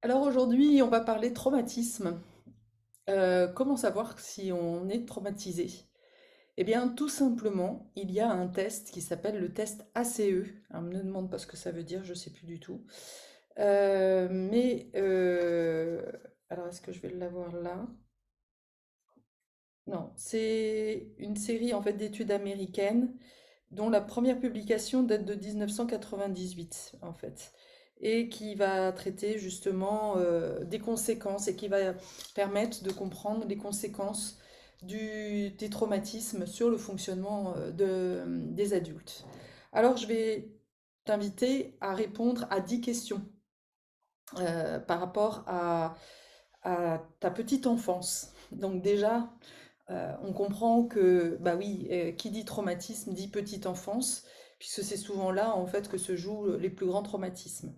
Alors aujourd'hui, on va parler traumatisme. Comment savoir si on est traumatisé? Eh bien, tout simplement, il y a un test qui s'appelle le test ACE. Alors, ne me demande pas ce que ça veut dire, je ne sais plus du tout. Alors, est-ce que je vais l'avoir là? Non, c'est une série en fait d'études américaines dont la première publication date de 1998 en fait, et qui va traiter justement des conséquences et qui va permettre de comprendre les conséquences des traumatismes sur le fonctionnement des adultes. Alors je vais t'inviter à répondre à 10 questions par rapport à ta petite enfance. Donc déjà, on comprend que, bah oui, qui dit traumatisme dit petite enfance, puisque c'est souvent là, en fait, que se jouent les plus grands traumatismes.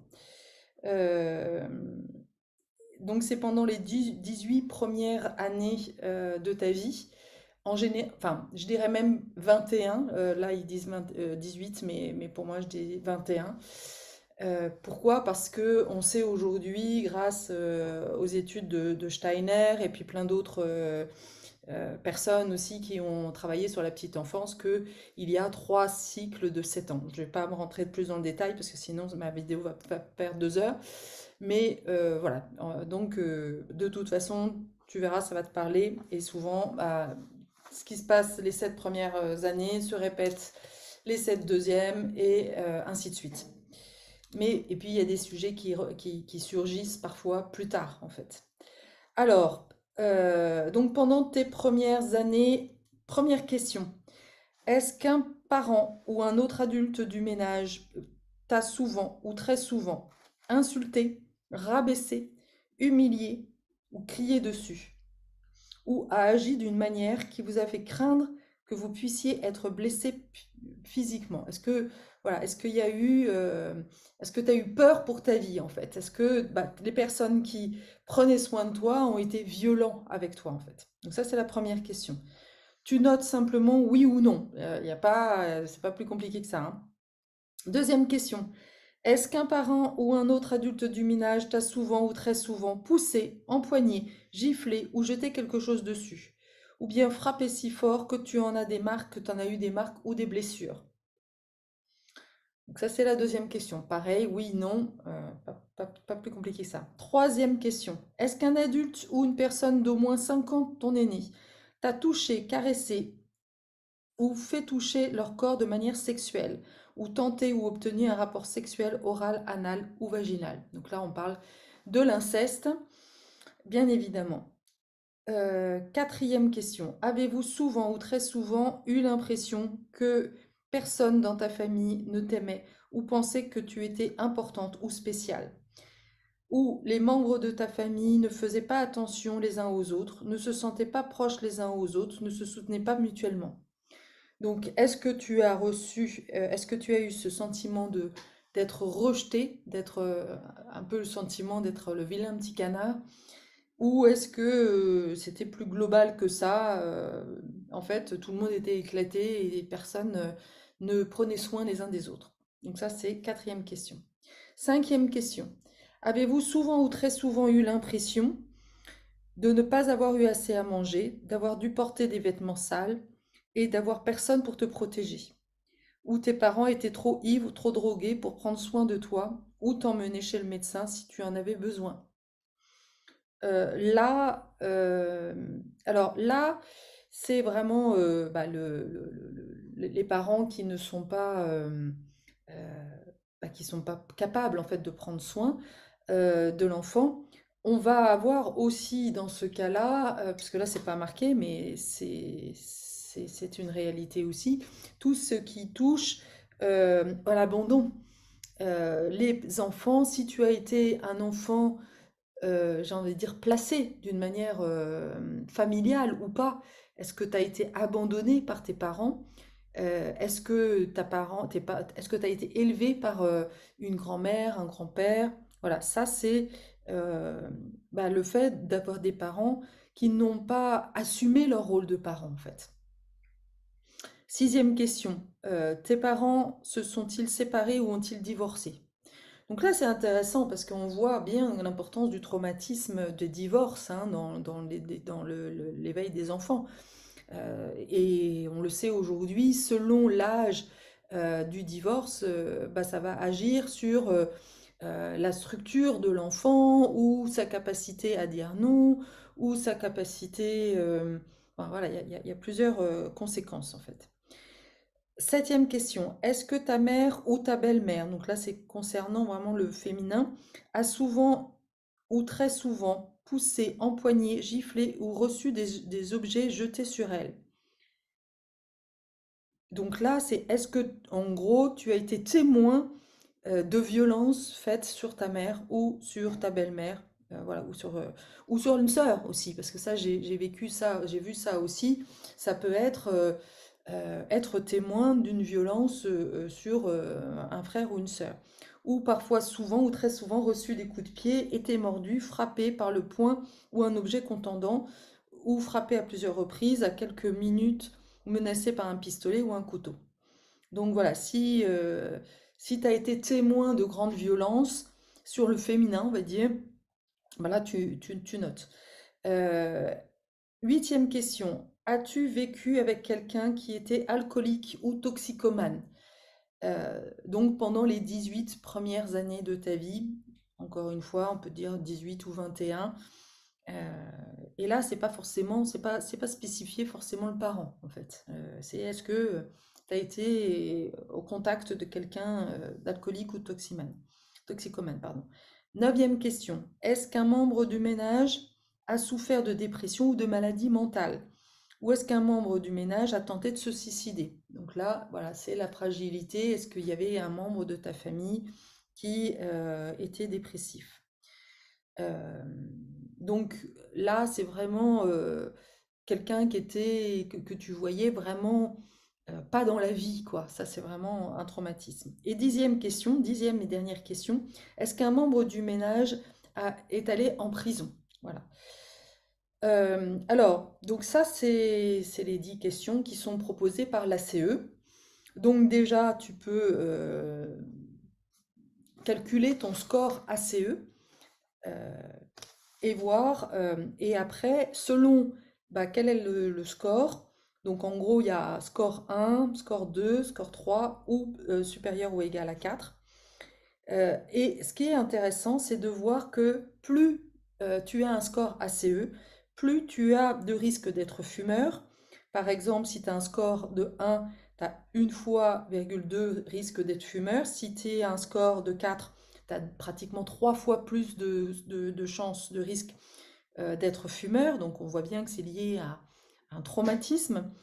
Euh, donc c'est pendant les 18 premières années de ta vie, en général, enfin, je dirais même 21, là ils disent 18, mais pour moi je dis 21. Pourquoi? Parce que on sait aujourd'hui, grâce aux études de Steiner et puis plein d'autres personnes aussi qui ont travaillé sur la petite enfance, qu'il y a 3 cycles de 7 ans. Je ne vais pas me rentrer plus dans le détail parce que sinon ma vidéo va perdre 2 heures. Mais voilà, donc de toute façon, tu verras, ça va te parler. Et souvent, bah, ce qui se passe les 7 premières années se répète les 7 deuxièmes et ainsi de suite. Mais, et puis il y a des sujets qui surgissent parfois plus tard en fait. Alors, donc pendant tes premières années, première question, est-ce qu'un parent ou un autre adulte du ménage t'a souvent ou très souvent insulté, rabaissé, humilié ou crié dessus, ou a agi d'une manière qui vous a fait craindre que vous puissiez être blessé physiquement? Est-ce que voilà, est-ce qu'il y a eu, est-ce que tu as eu peur pour ta vie en fait? Est-ce que bah, les personnes qui prenaient soin de toi ont été violents avec toi en fait? Donc ça c'est la première question. Tu notes simplement oui ou non. Il y a pas, c'est pas plus compliqué que ça, hein. Deuxième question. Est-ce qu'un parent ou un autre adulte du ménage t'a souvent ou très souvent poussé, empoigné, giflé ou jeté quelque chose dessus? Ou bien frappé si fort que tu en as des marques, que tu en as eu des marques ou des blessures? Donc ça, c'est la deuxième question. Pareil, oui, non, pas plus compliqué que ça. Troisième question. Est-ce qu'un adulte ou une personne d'au moins 5 ans, ton aîné, t'a touché, caressé ou fait toucher leur corps de manière sexuelle, ou tenter ou obtenir un rapport sexuel oral, anal ou vaginal? Donc là, on parle de l'inceste, bien évidemment. Quatrième question. Avez-vous souvent ou très souvent eu l'impression que personne dans ta famille ne t'aimait ou pensait que tu étais importante ou spéciale? Ou les membres de ta famille ne faisaient pas attention les uns aux autres, ne se sentaient pas proches les uns aux autres, ne se soutenaient pas mutuellement? Donc, est-ce que tu as eu ce sentiment d'être rejeté, d'être un peu le sentiment d'être le vilain petit canard, ou est-ce que c'était plus global que ça? En fait, tout le monde était éclaté et personne ne prenait soin les uns des autres. Donc ça, c'est quatrième question. Cinquième question. Avez-vous souvent ou très souvent eu l'impression de ne pas avoir eu assez à manger, d'avoir dû porter des vêtements sales et d'avoir personne pour te protéger? Ou tes parents étaient trop ivres ou trop drogués pour prendre soin de toi ou t'emmener chez le médecin si tu en avais besoin? Là, alors là, c'est vraiment bah, les parents qui ne sont pas, bah, qui sont pas capables en fait de prendre soin de l'enfant. On va avoir aussi dans ce cas-là, parce que là c'est pas marqué, mais c'est une réalité aussi, tout ce qui touche à l'abandon. Les enfants, si tu as été un enfant j'ai envie de dire, placé d'une manière familiale ou pas. Est-ce que tu as été abandonné par tes parents? Est-ce que est-ce que tu as été élevé par une grand-mère, un grand-père? Voilà, ça c'est bah, le fait d'avoir des parents qui n'ont pas assumé leur rôle de parent en fait. Sixième question, tes parents se sont-ils séparés ou ont-ils divorcé? Donc là, c'est intéressant parce qu'on voit bien l'importance du traumatisme de divorce hein, dans l'éveil des enfants. Et on le sait aujourd'hui, selon l'âge du divorce, bah, ça va agir sur la structure de l'enfant ou sa capacité à dire non ou sa capacité... enfin, voilà, il y a plusieurs conséquences en fait. Septième question, est-ce que ta mère ou ta belle-mère, donc là c'est concernant vraiment le féminin, a souvent ou très souvent poussé, empoigné, giflé ou reçu des objets jetés sur elle? Donc là, c'est est-ce que, en gros, tu as été témoin de violences faites sur ta mère ou sur ta belle-mère, voilà, ou sur une sœur aussi, parce que ça, j'ai vécu ça, j'ai vu ça aussi. Ça peut être témoin d'une violence sur un frère ou une sœur. Ou parfois, souvent ou très souvent, reçu des coups de pied, été mordu, frappé par le poing ou un objet contendant, ou frappé à plusieurs reprises, à quelques minutes, menacé par un pistolet ou un couteau. Donc voilà, si tu as été témoin de grandes violences sur le féminin, on va dire, bah là tu notes. Euh, Huitième question. As-tu vécu avec quelqu'un qui était alcoolique ou toxicomane? Donc pendant les 18 premières années de ta vie, encore une fois, on peut dire 18 ou 21. Et là, c'est pas forcément, c'est pas spécifié forcément le parent, en fait. C'est est-ce que tu as été au contact de quelqu'un d'alcoolique ou toxicomane, pardon. Neuvième question. Est-ce qu'un membre du ménage a souffert de dépression ou de maladie mentale? Ou est-ce qu'un membre du ménage a tenté de se suicider? Donc là, voilà, c'est la fragilité. Est-ce qu'il y avait un membre de ta famille qui était dépressif? Euh, donc là, c'est vraiment quelqu'un que tu voyais vraiment pas dans la vie, quoi. Ça, c'est vraiment un traumatisme. Et dixième question, dixième et dernière question, est-ce qu'un membre du ménage est allé en prison? Voilà. Alors, donc ça, c'est les 10 questions qui sont proposées par l'ACE. Donc déjà, tu peux calculer ton score ACE. euh, et voir, et après, selon bah, quel est le score, donc en gros, il y a score 1, score 2, score 3 ou supérieur ou égal à 4. Et ce qui est intéressant, c'est de voir que plus tu as un score ACE, plus tu as de risque d'être fumeur. Par exemple, si tu as un score de 1, tu as une fois, 2 risque d'être fumeur. Si tu as un score de 4, tu as pratiquement 3 fois plus de chances, de risque d'être fumeur. Donc on voit bien que c'est lié à un traumatisme.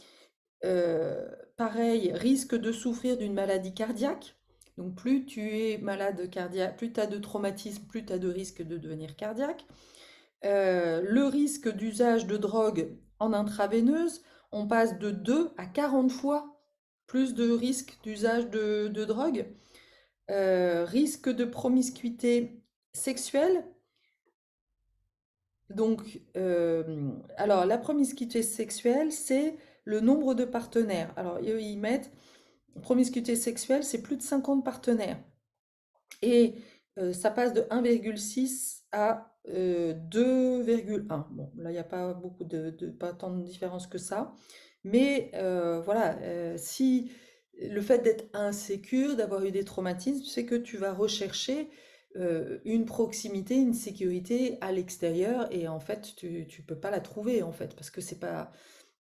Pareil, risque de souffrir d'une maladie cardiaque. Donc plus tu es malade cardiaque, plus tu as de traumatisme, plus tu as de risque de devenir cardiaque. Le risque d'usage de drogue en intraveineuse, on passe de 2 à 40 fois plus de risque d'usage de drogue. Risque de promiscuité sexuelle. Donc, alors la promiscuité sexuelle, c'est le nombre de partenaires. Alors, eux, ils mettent promiscuité sexuelle, c'est plus de 50 partenaires. Et ça passe de 1,6 à 2,1. Bon, là, il n'y a pas beaucoup pas tant de différence que ça. Mais voilà, si le fait d'être insécure, d'avoir eu des traumatismes, c'est que tu vas rechercher une proximité, une sécurité à l'extérieur et en fait, tu peux pas la trouver en fait parce que c'est pas,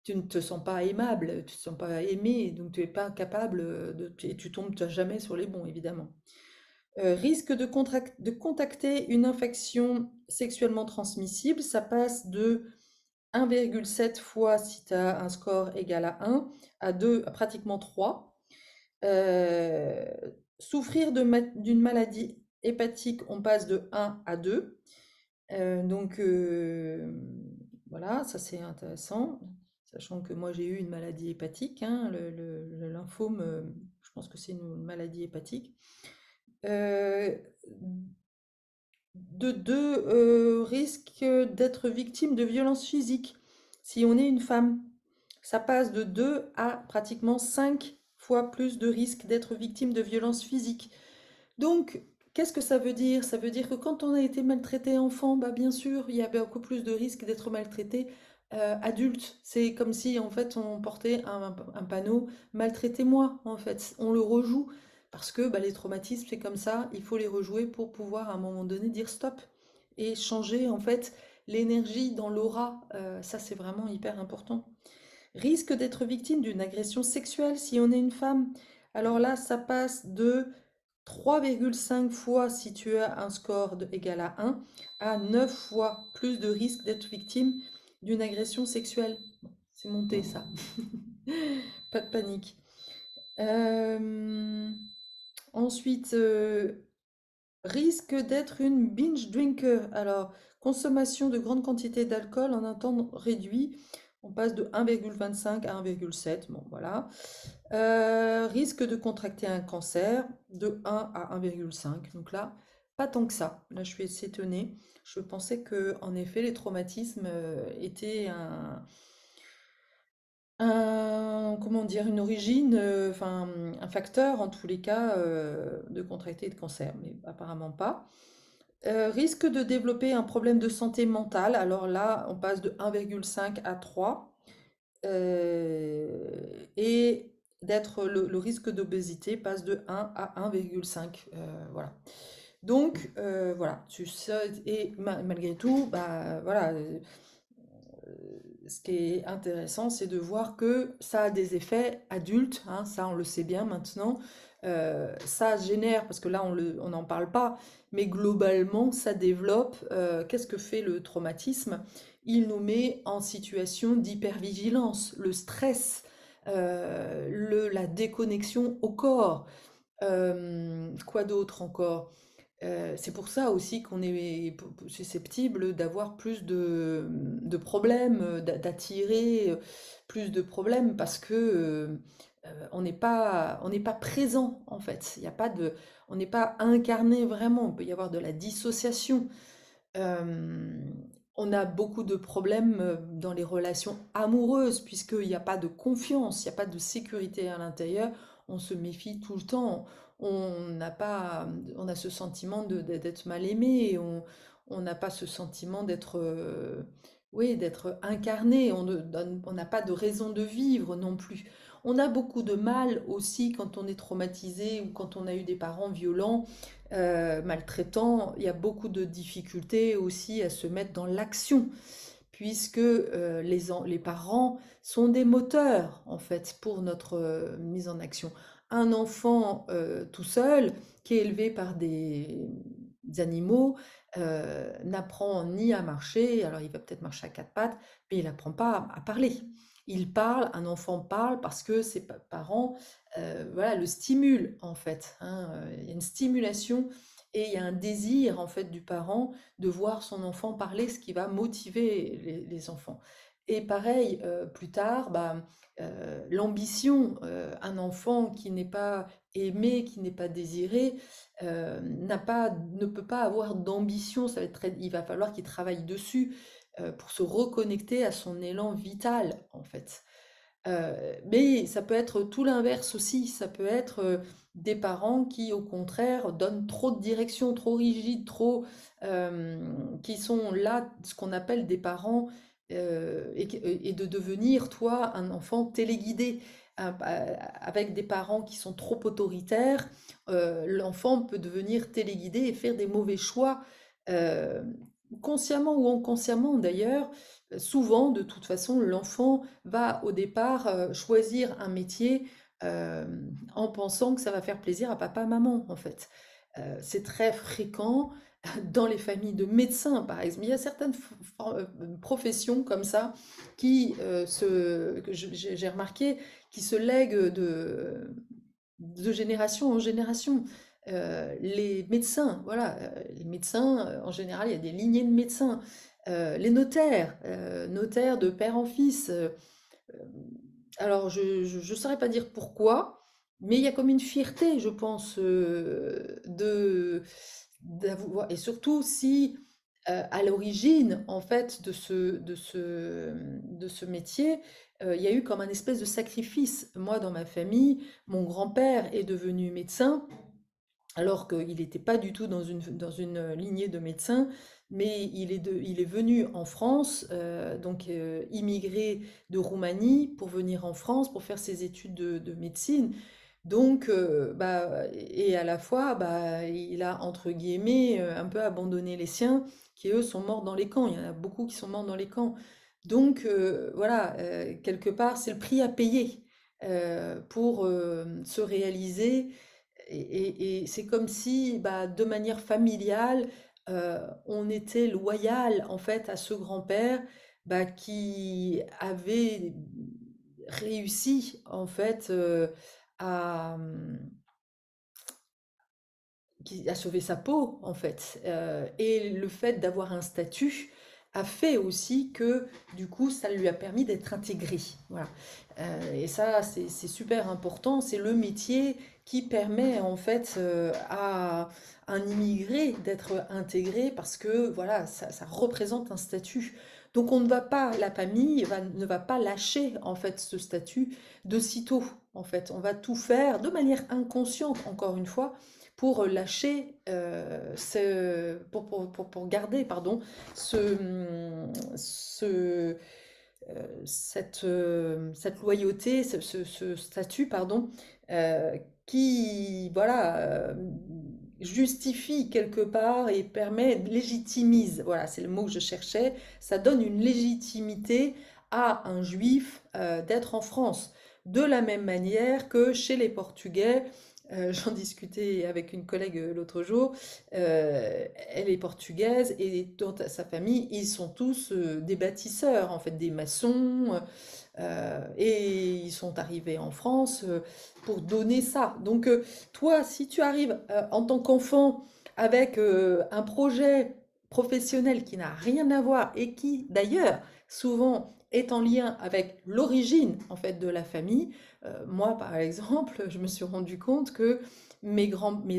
tu ne te sens pas aimable, tu ne te sens pas aimé, donc tu es pas capable et tu tombes jamais sur les bons évidemment. Risque de contacter une infection sexuellement transmissible, ça passe de 1,7 fois si tu as un score égal à 1, à 2, à pratiquement 3. Euh, Souffrir d'une maladie hépatique, on passe de 1 à 2. Donc voilà, ça c'est intéressant, sachant que moi j'ai eu une maladie hépatique, hein, le lymphome, je pense que c'est une maladie hépatique. Euh, de 2 risques d'être victime de violences physiques si on est une femme. Ça passe de 2 à pratiquement 5 fois plus de risques d'être victime de violences physiques. Donc, Qu'est-ce que ça veut dire? Ça veut dire que quand on a été maltraité enfant, bah bien sûr, il y a beaucoup plus de risques d'être maltraité adulte. C'est comme si en fait on portait un panneau maltraitez-moi en fait. On le rejoue parce que bah, les traumatismes c'est comme ça, il faut les rejouer pour pouvoir à un moment donné dire stop et changer en fait l'énergie dans l'aura. Ça c'est vraiment hyper important. Risque d'être victime d'une agression sexuelle si on est une femme. Alors là, ça passe de 3,5 fois si tu as un score égal à 1 à 9 fois plus de risque d'être victime d'une agression sexuelle. Bon, c'est monté ça. Pas de panique. Euh, ensuite, risque d'être une binge drinker. Alors, consommation de grandes quantités d'alcool en un temps réduit. On passe de 1,25 à 1,7. Bon, voilà. Risque de contracter un cancer de 1 à 1,5. Donc là, pas tant que ça. Là, je suis assez étonnée. Je pensais que, en effet, les traumatismes étaient comment dire, une origine, enfin, un facteur en tous les cas de contracter de cancer, mais apparemment pas. Risque de développer un problème de santé mentale. Alors là, on passe de 1,5 à 3. Et le risque d'obésité passe de 1 à 1,5. Voilà. Donc, voilà. Et malgré tout, bah, voilà, ce qui est intéressant, c'est de voir que ça a des effets adultes, hein, ça on le sait bien maintenant. Ça génère, parce que là on n'en parle pas, mais globalement ça développe. Qu'est-ce que fait le traumatisme? Il nous met en situation d'hypervigilance, le stress, la déconnexion au corps. Quoi d'autre encore? C'est pour ça aussi qu'on est susceptible d'avoir plus de problèmes, d'attirer plus de problèmes parce que on n'est pas présent en fait. Il y a pas de, on n'est pas incarné vraiment. Il peut y avoir de la dissociation. Euh, on a beaucoup de problèmes dans les relations amoureuses puisqu'il n'y a pas de confiance, il n'y a pas de sécurité à l'intérieur. On se méfie tout le temps. On n'a pas, on a ce sentiment d'être mal aimé. On n'a pas ce sentiment d'être, oui, d'être incarné. On n'a pas de raison de vivre non plus. On a beaucoup de mal aussi quand on est traumatisé ou quand on a eu des parents violents maltraitant, il y a beaucoup de difficultés aussi à se mettre dans l'action, puisque les parents sont des moteurs, en fait, pour notre mise en action. Un enfant tout seul, qui est élevé par des animaux, n'apprend ni à marcher, alors il va peut-être marcher à quatre pattes, mais il n'apprend pas à parler. Il parle, un enfant parle parce que ses parents voilà, le stimulent en fait, hein. Il y a une stimulation et il y a un désir en fait du parent de voir son enfant parler, ce qui va motiver les enfants. Et pareil, plus tard, bah, l'ambition, un enfant qui n'est pas aimé, qui n'est pas désiré, ne peut pas avoir d'ambition. Il va falloir qu'il travaille dessus pour se reconnecter à son élan vital, en fait. Mais ça peut être tout l'inverse aussi. Ça peut être des parents qui, au contraire, donnent trop de direction, trop rigides, qui sont là, ce qu'on appelle des parents, et de devenir, toi, un enfant téléguidé. Avec des parents qui sont trop autoritaires, l'enfant peut devenir téléguidé et faire des mauvais choix, euh, consciemment ou inconsciemment d'ailleurs. Souvent, de toute façon, l'enfant va au départ choisir un métier euh, en pensant que ça va faire plaisir à papa, maman, en fait. C'est très fréquent dans les familles de médecins, par exemple. Il y a certaines professions comme ça que j'ai remarqué, qui se lèguent de génération en génération. Les médecins, voilà, les médecins, en général, il y a des lignées de médecins. Les notaires, notaires de père en fils. Alors, je ne saurais pas dire pourquoi, mais il y a comme une fierté, je pense, d'avoir, et surtout si à l'origine, en fait, de ce métier, il y a eu comme un espèce de sacrifice. Moi, dans ma famille, mon grand-père est devenu médecin. alors qu'il n'était pas du tout dans une lignée de médecins, mais il est venu en France, donc immigré de Roumanie pour venir en France pour faire ses études de médecine. Donc, bah, et à la fois, bah, il a, entre guillemets, un peu abandonné les siens, qui eux sont morts dans les camps. Il y en a beaucoup qui sont morts dans les camps. Donc, voilà, quelque part, c'est le prix à payer pour se réaliser. Et c'est comme si, bah, de manière familiale, on était loyal, en fait, à ce grand-père, bah, qui avait réussi, en fait, à, qui a sauvé sa peau, en fait. Et le fait d'avoir un statut a fait aussi que, du coup, ça lui a permis d'être intégré. Voilà. Et ça, c'est super important. C'est le métier qui permet, en fait, à un immigré d'être intégré parce que, voilà, ça représente un statut. Donc, on ne va pas, la famille ne va pas lâcher, en fait, ce statut de sitôt. En fait, on va tout faire de manière inconsciente, encore une fois, pour lâcher, pour garder, pardon, ce, cette loyauté, ce statut, pardon, qui, voilà, justifie quelque part et permet, légitimise, voilà, c'est le mot que je cherchais, ça donne une légitimité à un juif d'être en France. De la même manière que chez les Portugais, j'en discutais avec une collègue l'autre jour, elle est portugaise et dans sa famille, ils sont tous des bâtisseurs, en fait, des maçons, et ils sont arrivés en France pour donner ça. Donc, toi, si tu arrives en tant qu'enfant avec un projet professionnel qui n'a rien à voir et qui, d'ailleurs, souvent est en lien avec l'origine en fait de la famille. Moi, par exemple, je me suis rendu compte que mes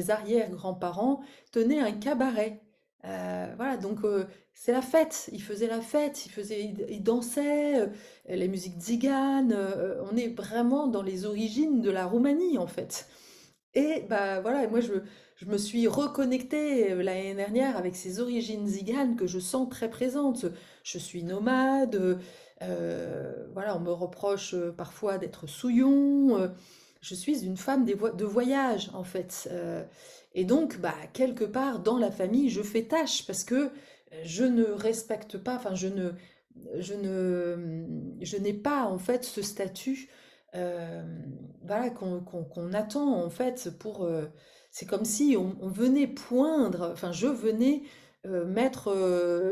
arrière-grands-parents tenaient un cabaret. Voilà, donc c'est la fête. Ils faisaient la fête, ils dansaient, les musiques tziganes. On est vraiment dans les origines de la Roumanie, en fait. Et bah voilà, moi je me suis reconnectée l'année dernière avec ces origines ziganes que je sens très présentes. Je suis nomade, voilà, on me reproche parfois d'être souillon. Je suis une femme de voyage en fait. Et donc, bah, quelque part dans la famille, je fais tâche parce que je ne respecte pas, enfin je n'ai pas en fait ce statut euh, voilà, qu'on attend en fait pour. C'est comme si on venait poindre, enfin je venais mettre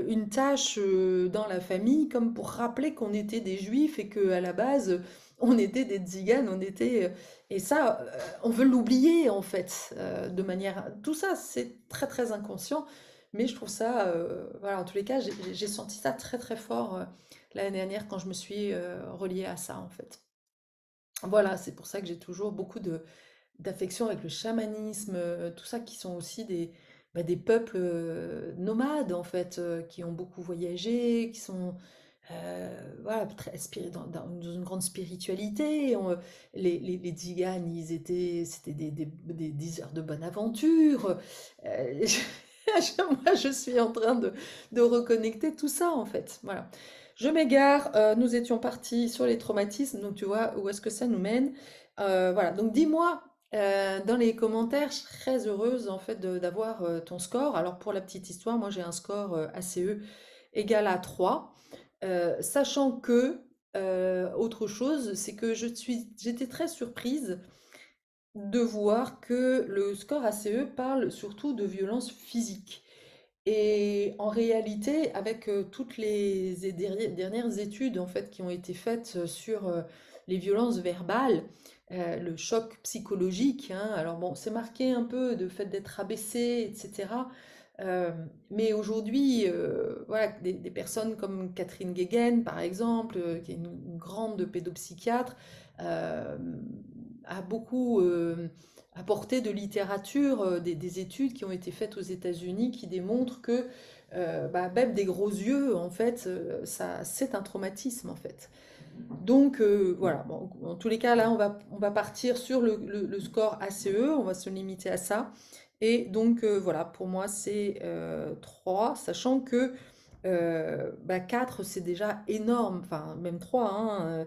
une tâche dans la famille comme pour rappeler qu'on était des juifs et que à la base on était des tziganes, on était. Et ça, on veut l'oublier en fait, de manière. Tout ça, c'est très très inconscient, mais je trouve ça, voilà, en tous les cas, j'ai senti ça très très fort l'année dernière quand je me suis reliée à ça en fait. Voilà, c'est pour ça que j'ai toujours beaucoup d'affection avec le chamanisme, tout ça qui sont aussi des peuples nomades en fait, qui ont beaucoup voyagé, qui sont voilà, dans une grande spiritualité. Les Tziganes, c'était des diseurs de bonne aventure. Moi, je suis en train de reconnecter tout ça en fait. Voilà. Je m'égare, nous étions partis sur les traumatismes, donc tu vois où est-ce que ça nous mène. Voilà, donc dis-moi dans les commentaires, je serais très heureuse en fait d'avoir ton score. Alors pour la petite histoire, moi j'ai un score ACE égal à 3, sachant que, autre chose, c'est que j'étais très surprise de voir que le score ACE parle surtout de violence physique. Et en réalité, avec toutes les dernières études en fait qui ont été faites sur les violences verbales, le choc psychologique, hein, alors bon, c'est marqué un peu de fait d'être abaissé, etc. Euh, mais aujourd'hui, voilà, des personnes comme Catherine Guéguen, par exemple, qui est une grande pédopsychiatre, euh, a beaucoup apporté de littérature, des études qui ont été faites aux États-Unis qui démontrent que bah, même des gros yeux, en fait, ça, c'est un traumatisme, en fait. Donc voilà, bon, en tous les cas, là, on va partir sur le score ACE, on va se limiter à ça. Et donc voilà, pour moi c'est 3, sachant que 4 c'est déjà énorme, enfin même 3, hein,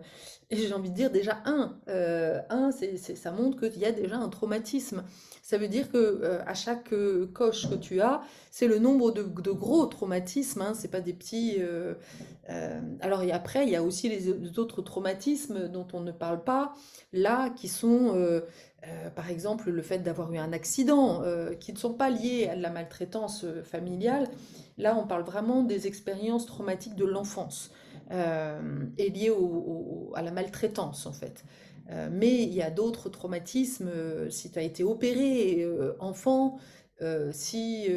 et j'ai envie de dire déjà un ça montre qu'il y a déjà un traumatisme. Ça veut dire que à chaque coche que tu as, c'est le nombre de gros traumatismes, hein, c'est pas des petits. Alors et après, il y a aussi les autres traumatismes dont on ne parle pas, là, qui sont par exemple le fait d'avoir eu un accident, qui ne sont pas liés à de la maltraitance familiale. Là, on parle vraiment des expériences traumatiques de l'enfance et liées à la maltraitance en fait. Mais il y a d'autres traumatismes, si tu as été opéré enfant, si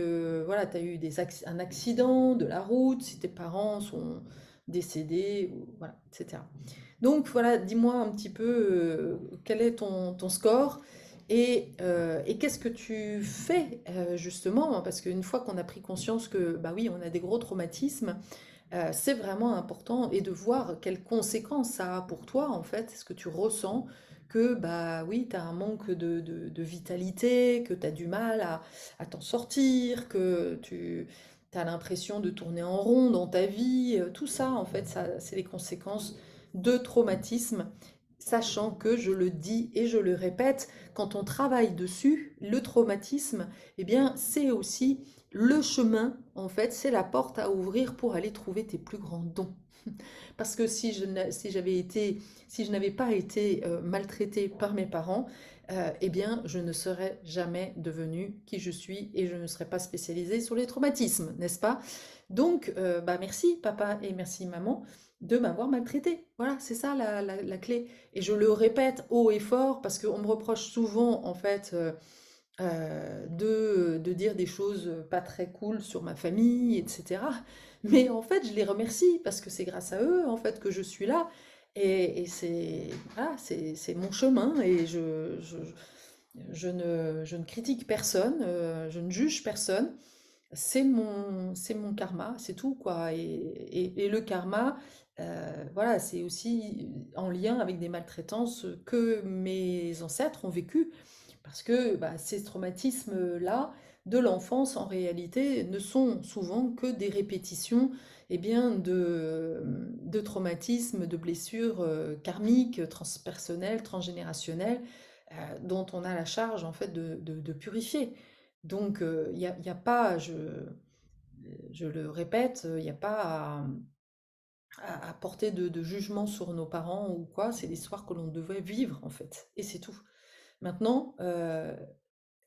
voilà, tu as eu un accident de la route, si tes parents sont décédés, voilà, etc. Donc voilà, dis-moi un petit peu quel est ton score et qu'est-ce que tu fais justement, parce qu'une fois qu'on a pris conscience que bah oui, on a des gros traumatismes, c'est vraiment important et de voir quelles conséquences ça a pour toi en fait. Est-ce que tu ressens que bah oui, tu as un manque de vitalité, que tu as du mal à t'en sortir, que tu as l'impression de tourner en rond dans ta vie, tout ça en fait, ça, c'est les conséquences de traumatisme, sachant que je le dis et je le répète, quand on travaille dessus, le traumatisme, eh bien c'est aussi le chemin, en fait, c'est la porte à ouvrir pour aller trouver tes plus grands dons. Parce que si je n'avais pas été maltraitée par mes parents, eh bien, je ne serais jamais devenue qui je suis et je ne serais pas spécialisée sur les traumatismes, n'est-ce pas? Donc, bah merci papa et merci maman de m'avoir maltraitée. Voilà, c'est ça la clé. Et je le répète haut et fort parce qu'on me reproche souvent, en fait, de dire des choses pas très cool sur ma famille, etc. Mais en fait, je les remercie parce que c'est grâce à eux en fait que je suis là. Et c'est voilà, c'est mon chemin et je ne critique personne, je ne juge personne. C'est mon karma, c'est tout quoi. Et le karma, voilà, c'est aussi en lien avec des maltraitances que mes ancêtres ont vécues. Parce que bah, ces traumatismes-là de l'enfance, en réalité, ne sont souvent que des répétitions eh bien, de traumatismes, de blessures karmiques, transpersonnelles, transgénérationnelles, dont on a la charge en fait de purifier. Donc, il y a pas, je le répète, il n'y a pas à porter de jugement sur nos parents ou quoi, c'est l'histoire que l'on devait vivre en fait, et c'est tout. Maintenant,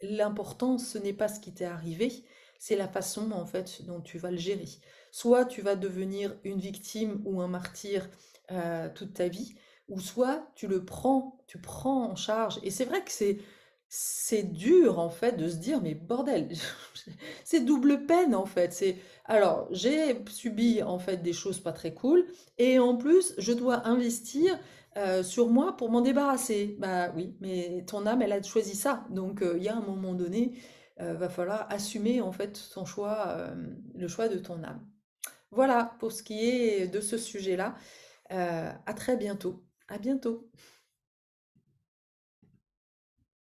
l'important, ce n'est pas ce qui t'est arrivé, c'est la façon en fait dont tu vas le gérer. Soit tu vas devenir une victime ou un martyr toute ta vie, ou soit tu prends en charge. Et c'est vrai que c'est dur en fait de se dire mais bordel, c'est double peine en fait. C'est alors j'ai subi en fait des choses pas très cool et en plus je dois investir sur moi pour m'en débarrasser. Bah oui, mais ton âme, elle a choisi ça. Donc il y a un moment donné, va falloir assumer en fait ton choix, le choix de ton âme. Voilà pour ce qui est de ce sujet-là. À très bientôt. À bientôt.